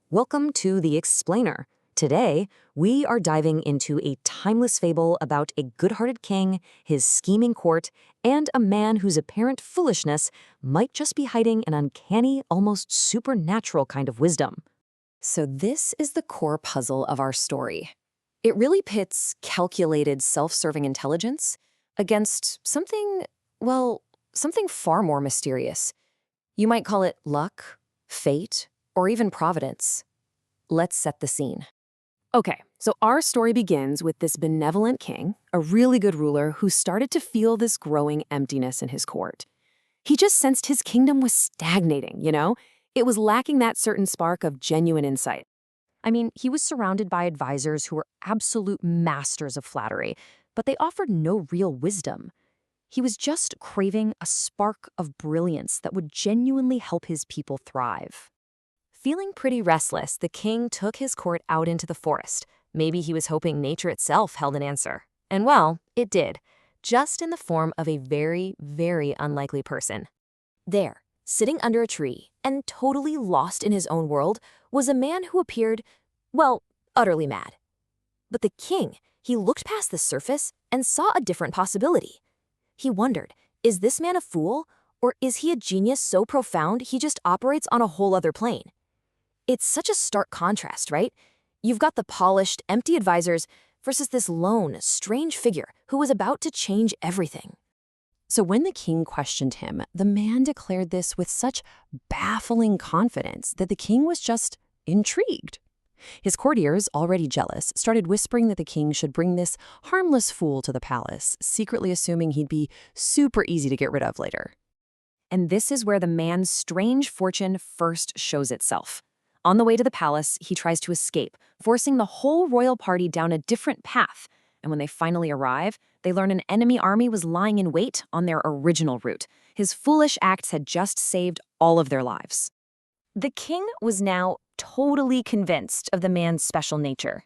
Welcome to The Explainer. Today, we are diving into a timeless fable about a good-hearted king, his scheming court, and a man whose apparent foolishness might just be hiding an uncanny, almost supernatural kind of wisdom. So this is the core puzzle of our story. It really pits calculated, self-serving intelligence against something, well, something far more mysterious. You might call it luck, fate, or even providence. Let's set the scene. Okay, so our story begins with this benevolent king, a really good ruler who started to feel this growing emptiness in his court. He just sensed his kingdom was stagnating, you know? It was lacking that certain spark of genuine insight. I mean, he was surrounded by advisors who were absolute masters of flattery, but they offered no real wisdom. He was just craving a spark of brilliance that would genuinely help his people thrive. Feeling pretty restless, the king took his court out into the forest. Maybe he was hoping nature itself held an answer. And well, it did, just in the form of a very, very unlikely person. There, sitting under a tree and totally lost in his own world, was a man who appeared, well, utterly mad. But the king, he looked past the surface and saw a different possibility. He wondered, is this man a fool, or is he a genius so profound he just operates on a whole other plane? It's such a stark contrast, right? You've got the polished, empty advisors versus this lone, strange figure who was about to change everything. So when the king questioned him, the man declared this with such baffling confidence that the king was just intrigued. His courtiers, already jealous, started whispering that the king should bring this harmless fool to the palace, secretly assuming he'd be super easy to get rid of later. And this is where the man's strange fortune first shows itself. On the way to the palace, he tries to escape, forcing the whole royal party down a different path. And when they finally arrive, they learn an enemy army was lying in wait on their original route. His foolish acts had just saved all of their lives. The king was now totally convinced of the man's special nature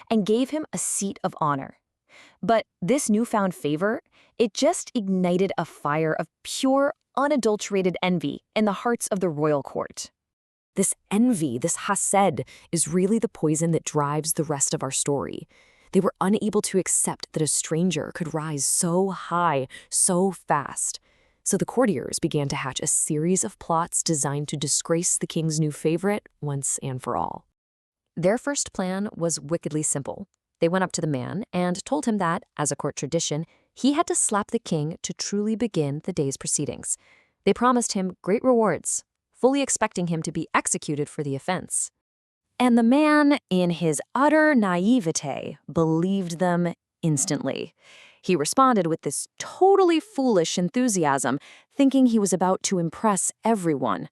and gave him a seat of honor. But this newfound favor, it just ignited a fire of pure, unadulterated envy in the hearts of the royal court. This envy, this hased, is really the poison that drives the rest of our story. They were unable to accept that a stranger could rise so high, so fast. So the courtiers began to hatch a series of plots designed to disgrace the king's new favorite once and for all. Their first plan was wickedly simple. They went up to the man and told him that, as a court tradition, he had to slap the king to truly begin the day's proceedings. They promised him great rewards, fully expecting him to be executed for the offense. And the man, in his utter naivete, believed them instantly. He responded with this totally foolish enthusiasm, thinking he was about to impress everyone.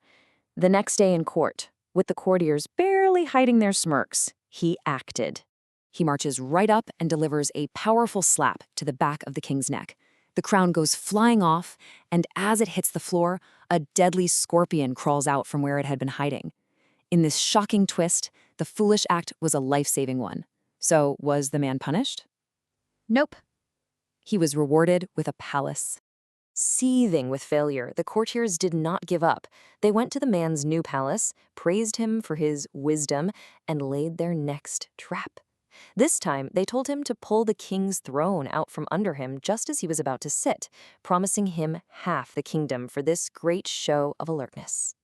The next day in court, with the courtiers barely hiding their smirks, he acted. He marches right up and delivers a powerful slap to the back of the king's neck. The crown goes flying off, and as it hits the floor, a deadly scorpion crawls out from where it had been hiding. In this shocking twist, the foolish act was a life-saving one. So was the man punished? Nope. He was rewarded with a palace. Seething with failure, the courtiers did not give up. They went to the man's new palace, praised him for his wisdom, and laid their next trap. This time, they told him to pull the king's throne out from under him just as he was about to sit, promising him half the kingdom for this great show of alertness.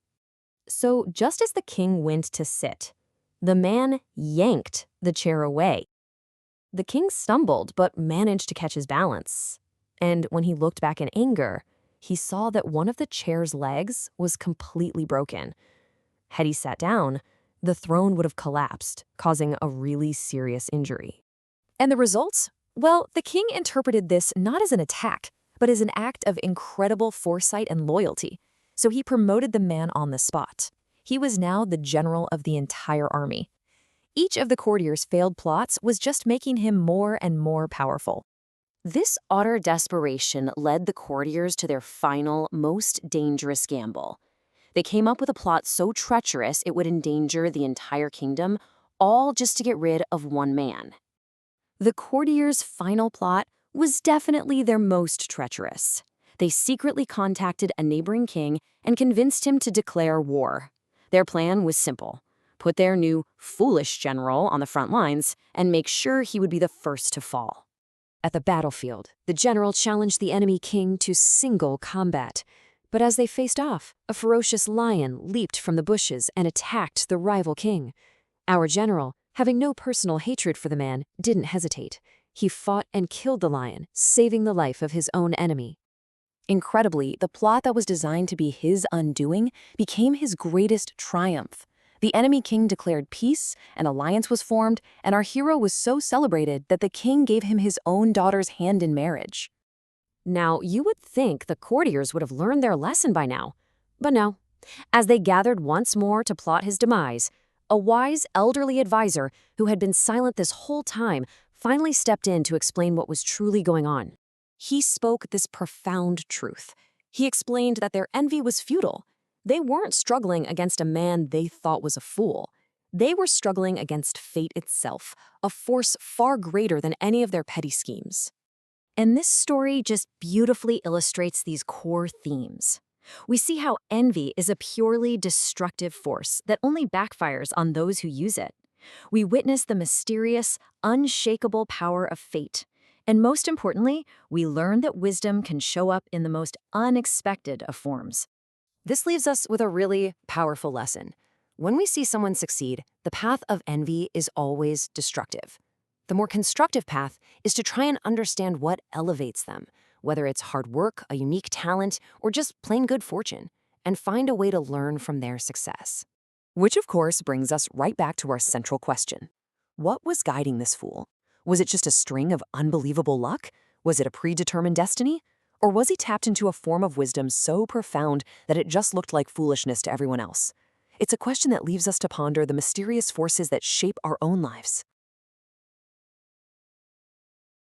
So just as the king went to sit, the man yanked the chair away. The king stumbled but managed to catch his balance. And when he looked back in anger, he saw that one of the chair's legs was completely broken. Had he sat down, the throne would have collapsed, causing a really serious injury. And the results? Well, the king interpreted this not as an attack, but as an act of incredible foresight and loyalty. So he promoted the man on the spot. He was now the general of the entire army. Each of the courtiers' failed plots was just making him more and more powerful. This utter desperation led the courtiers to their final, most dangerous gamble. They came up with a plot so treacherous it would endanger the entire kingdom, all just to get rid of one man. The courtiers' final plot was definitely their most treacherous. They secretly contacted a neighboring king and convinced him to declare war. Their plan was simple: put their new foolish general on the front lines and make sure he would be the first to fall. At the battlefield, the general challenged the enemy king to single combat. But as they faced off, a ferocious lion leaped from the bushes and attacked the rival king. Our general, having no personal hatred for the man, didn't hesitate. He fought and killed the lion, saving the life of his own enemy. Incredibly, the plot that was designed to be his undoing became his greatest triumph. The enemy king declared peace, an alliance was formed, and our hero was so celebrated that the king gave him his own daughter's hand in marriage. Now, you would think the courtiers would have learned their lesson by now. But no. As they gathered once more to plot his demise, a wise elderly advisor who had been silent this whole time finally stepped in to explain what was truly going on. He spoke this profound truth. He explained that their envy was futile. They weren't struggling against a man they thought was a fool. They were struggling against fate itself, a force far greater than any of their petty schemes. And this story just beautifully illustrates these core themes. We see how envy is a purely destructive force that only backfires on those who use it. We witness the mysterious, unshakable power of fate. And most importantly, we learn that wisdom can show up in the most unexpected of forms. This leaves us with a really powerful lesson. When we see someone succeed, the path of envy is always destructive. The more constructive path is to try and understand what elevates them, whether it's hard work, a unique talent, or just plain good fortune, and find a way to learn from their success. Which, of course, brings us right back to our central question. What was guiding this fool? Was it just a string of unbelievable luck? Was it a predetermined destiny? Or was he tapped into a form of wisdom so profound that it just looked like foolishness to everyone else? It's a question that leaves us to ponder the mysterious forces that shape our own lives.